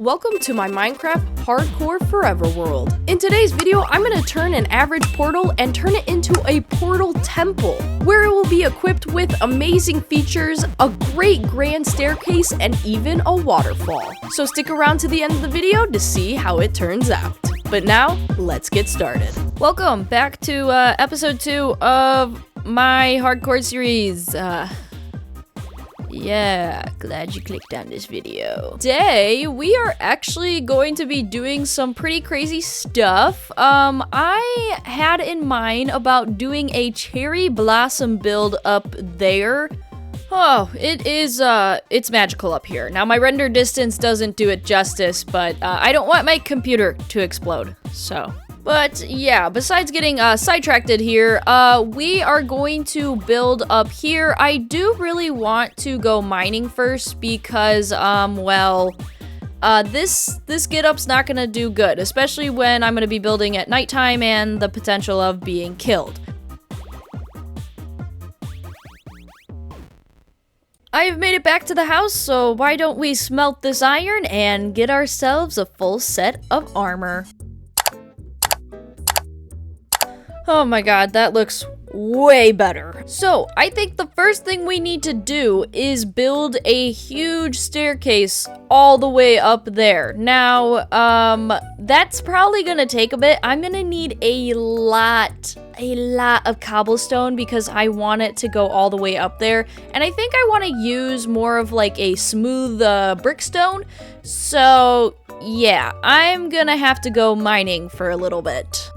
Welcome to my Minecraft Hardcore Forever world. In today's video, I'm going to turn an average portal and turn it into a portal temple, where it will be equipped with amazing features, a great grand staircase, and even a waterfall. So stick around to the end of the video to see how it turns out. But now, let's get started. Welcome back to episode 2 of my Hardcore series. Yeah, glad you clicked on this video. Today, we are actually going to be doing some pretty crazy stuff. I had in mind about doing a cherry blossom build up there. Oh, it's magical up here. Now, my render distance doesn't do it justice, but I don't want my computer to explode, so... But yeah, besides getting sidetracked here, we are going to build up here. I do really want to go mining first because, this get-up's not gonna do good, especially when I'm gonna be building at nighttime and the potential of being killed. I've made it back to the house, so why don't we smelt this iron and get ourselves a full set of armor. Oh my god, that looks way better. So, I think the first thing we need to do is build a huge staircase all the way up there. Now, that's probably gonna take a bit. I'm gonna need a lot of cobblestone because I want it to go all the way up there. And I think I want to use more of like a smooth brickstone. So, yeah, I'm gonna have to go mining for a little bit.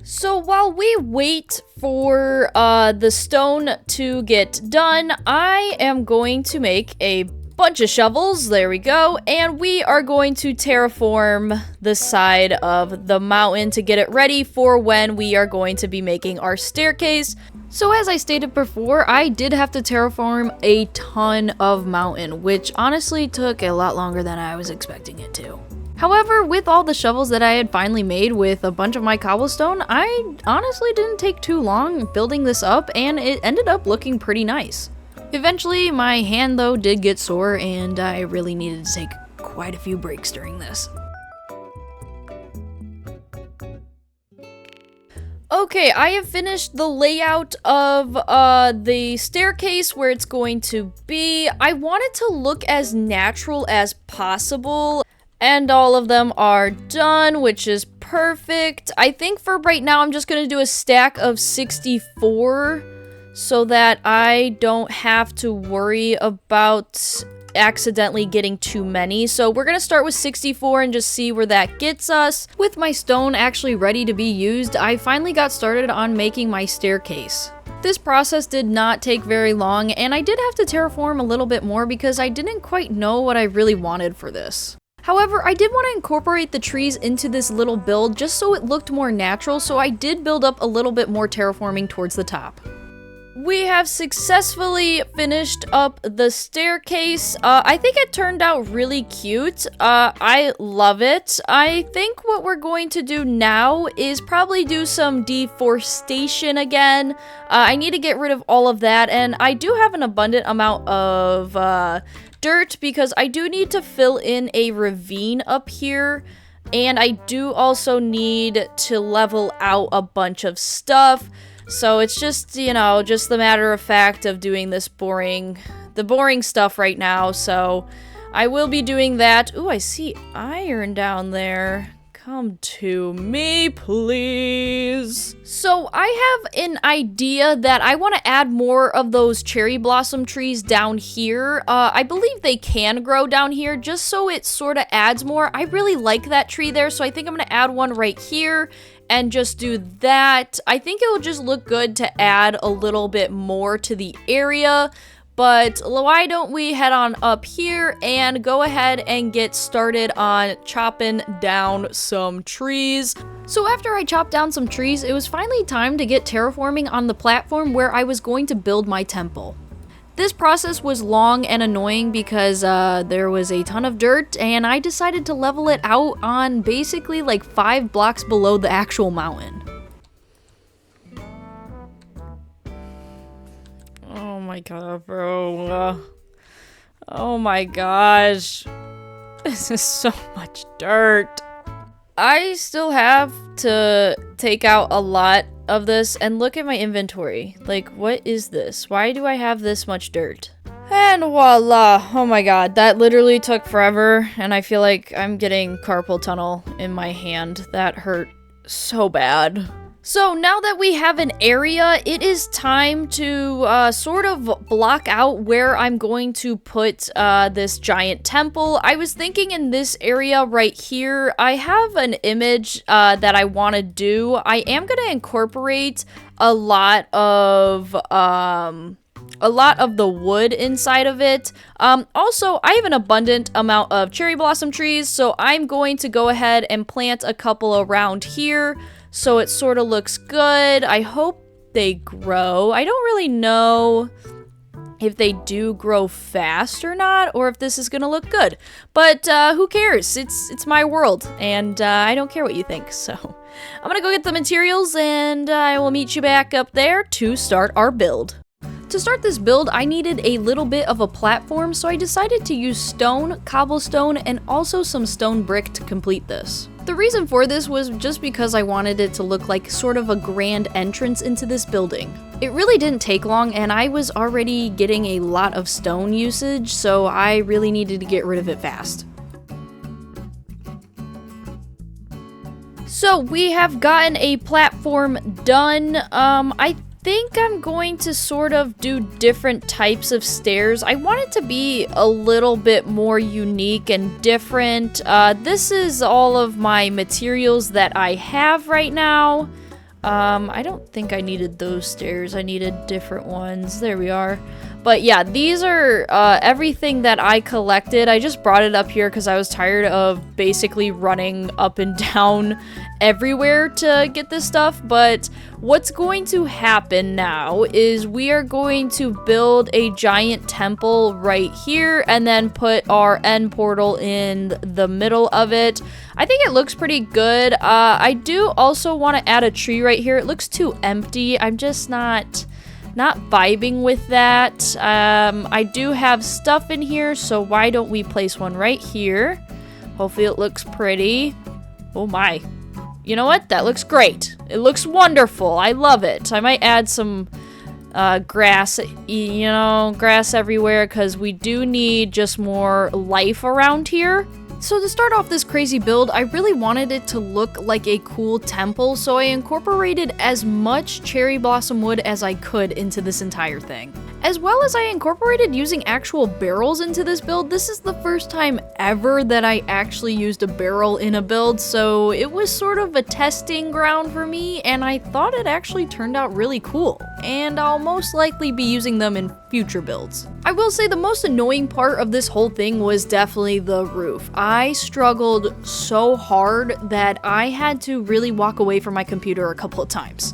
So while we wait for the stone to get done, I am going to make a bunch of shovels, there we go, and we are going to terraform the side of the mountain to get it ready for when we are going to be making our staircase. So as I stated before, I did have to terraform a ton of mountain, which honestly took a lot longer than I was expecting it to. However, with all the shovels that I had finally made with a bunch of my cobblestone, I honestly didn't take too long building this up, and it ended up looking pretty nice. Eventually, my hand though did get sore, and I really needed to take quite a few breaks during this. Okay, I have finished the layout of the staircase where it's going to be. I want it to look as natural as possible. And all of them are done, which is perfect. I think for right now, I'm just going to do a stack of 64 so that I don't have to worry about accidentally getting too many. So we're going to start with 64 and just see where that gets us. With my stone actually ready to be used, I finally got started on making my staircase. This process did not take very long, and I did have to terraform a little bit more because I didn't quite know what I really wanted for this. However, I did want to incorporate the trees into this little build just so it looked more natural, so I did build up a little bit more terraforming towards the top. We have successfully finished up the staircase. I think it turned out really cute. I love it. I think what we're going to do now is probably do some deforestation again. I need to get rid of all of that, and I do have an abundant amount of dirt because I do need to fill in a ravine up here, and I do also need to level out a bunch of stuff. So it's just, you know, just the matter of fact of doing this boring stuff right now. So I will be doing that. Ooh, I see iron down there. Come to me, please. So I have an idea that I want to add more of those cherry blossom trees down here. I believe they can grow down here just so it sort of adds more. I really like that tree there, so I think I'm going to add one right here and just do that. I think it will just look good to add a little bit more to the area. But why don't we head on up here and go ahead and get started on chopping down some trees. So after I chopped down some trees, it was finally time to get terraforming on the platform where I was going to build my temple. This process was long and annoying because there was a ton of dirt, and I decided to level it out on basically like 5 blocks below the actual mountain. my god, bro. Oh my gosh. This is so much dirt. I still have to take out a lot of this, and look at my inventory. Like, what is this? Why do I have this much dirt? And voila! Oh my god, that literally took forever, and I feel like I'm getting carpal tunnel in my hand. That hurt so bad. So now that we have an area, it is time to sort of block out where I'm going to put this giant temple. I was thinking in this area right here, I have an image that I want to do. I am going to incorporate a lot of the wood inside of it. Also, I have an abundant amount of cherry blossom trees, so I'm going to go ahead and plant a couple around here. So it sort of looks good. I hope they grow. I don't really know if they do grow fast or not, or if this is gonna look good. But who cares? It's my world, and I don't care what you think. So I'm gonna go get the materials, and I will meet you back up there to start our build. To start this build, I needed a little bit of a platform, so I decided to use stone, cobblestone, and also some stone brick to complete this. The reason for this was just because I wanted it to look like sort of a grand entrance into this building. It really didn't take long, and I was already getting a lot of stone usage, so I really needed to get rid of it fast. So we have gotten a platform done. I think I'm going to sort of do different types of stairs. I want it to be a little bit more unique and different. This is all of my materials that I have right now. I don't think I needed those stairs. I needed different ones. There we are. But yeah, these are everything that I collected. I just brought it up here because I was tired of basically running up and down everywhere to get this stuff. But what's going to happen now is we are going to build a giant temple right here and then put our end portal in the middle of it. I think it looks pretty good. I do also want to add a tree right here. It looks too empty. I'm just not vibing with that. I do have stuff in here, so why don't we place one right here? Hopefully it looks pretty. Oh my. You know what? That looks great. It looks wonderful. I love it. I might add some grass, grass everywhere, because we do need just more life around here. So to start off this crazy build, I really wanted it to look like a cool temple, so I incorporated as much cherry blossom wood as I could into this entire thing. As well as I incorporated using actual barrels into this build. This is the first time ever that I actually used a barrel in a build, so it was sort of a testing ground for me, and I thought it actually turned out really cool, and I'll most likely be using them in future builds. I will say the most annoying part of this whole thing was definitely the roof. I struggled so hard that I had to really walk away from my computer a couple of times.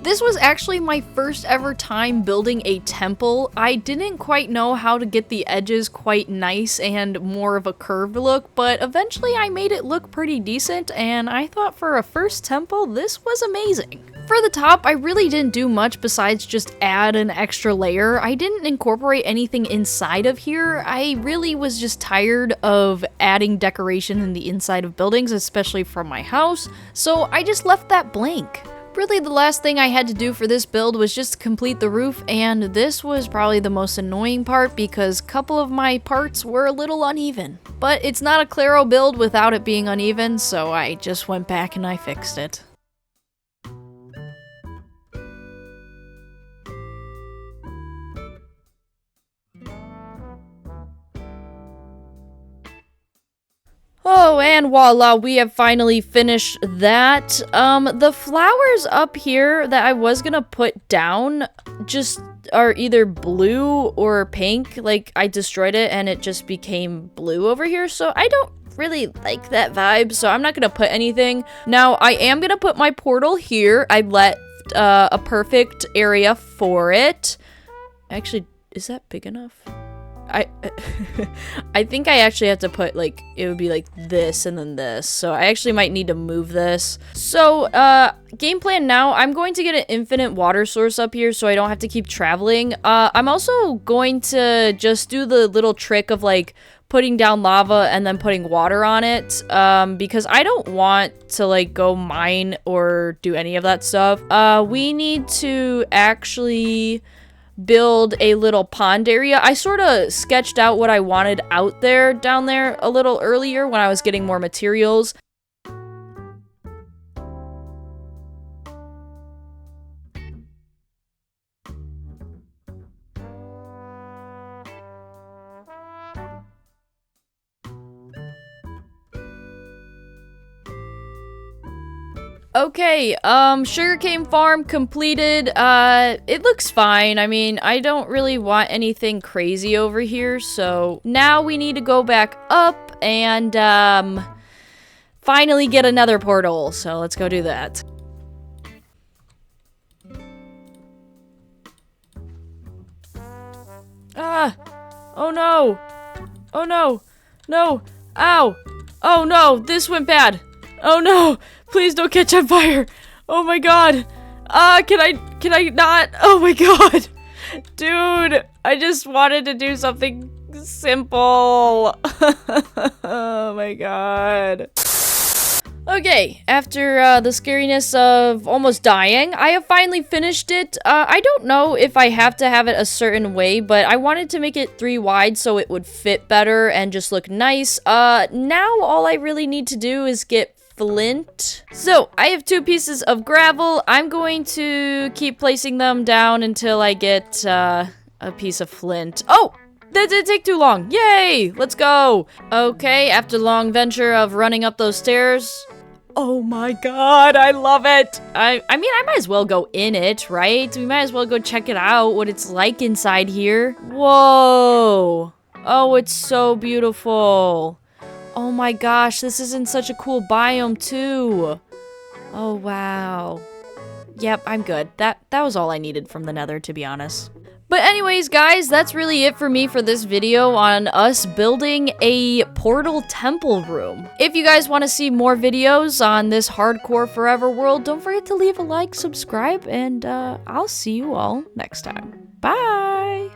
This was actually my first ever time building a temple. I didn't quite know how to get the edges quite nice and more of a curved look, but eventually I made it look pretty decent, and I thought for a first temple, this was amazing. For the top, I really didn't do much besides just add an extra layer. I didn't incorporate anything inside of here. I really was just tired of adding decoration in the inside of buildings, especially from my house, so I just left that blank. Really, the last thing I had to do for this build was just complete the roof, and this was probably the most annoying part because a couple of my parts were a little uneven. But it's not a Claro build without it being uneven, so I just went back and I fixed it. Oh, and voila, we have finally finished that. The flowers up here that I was gonna put down just are either blue or pink. Like, I destroyed it and it just became blue over here, so I don't really like that vibe, so I'm not gonna put anything. Now, I am gonna put my portal here. I left a perfect area for it. Actually, is that big enough? I I think I actually have to put, like, it would be like this and then this. So I actually might need to move this. So, game plan now, I'm going to get an infinite water source up here so I don't have to keep traveling. I'm also going to just do the little trick of, like, putting down lava and then putting water on it, because I don't want to, like, go mine or do any of that stuff. We need to actually build a little pond area. I sort of sketched out what I wanted out there, down there, a little earlier when I was getting more materials. Okay, sugarcane farm completed. It looks fine. I mean, I don't really want anything crazy over here, so now we need to go back up and, finally get another portal. So let's go do that. Ah! Oh no! Oh no! No! Ow! Oh no! This went bad! Oh no! Please don't catch on fire! Oh my god! Can I not? Oh my god! Dude, I just wanted to do something simple. Oh my god. Okay, after the scariness of almost dying, I have finally finished it. I don't know if I have to have it a certain way, but I wanted to make it 3 wide so it would fit better and just look nice. Now all I really need to do is get flint. So, I have 2 pieces of gravel. I'm going to keep placing them down until I get, a piece of flint. Oh! That didn't take too long. Yay! Let's go! Okay, after the long venture of running up those stairs. Oh my god, I love it! I mean, I might as well go in it, right? We might as well go check it out, what it's like inside here. Whoa! Oh, it's so beautiful. Oh my gosh, this is in such a cool biome, too. Oh, wow. Yep, I'm good. That was all I needed from the nether, to be honest. But anyways, guys, that's really it for me for this video on us building a portal temple room. If you guys want to see more videos on this hardcore forever world, don't forget to leave a like, subscribe, and I'll see you all next time. Bye!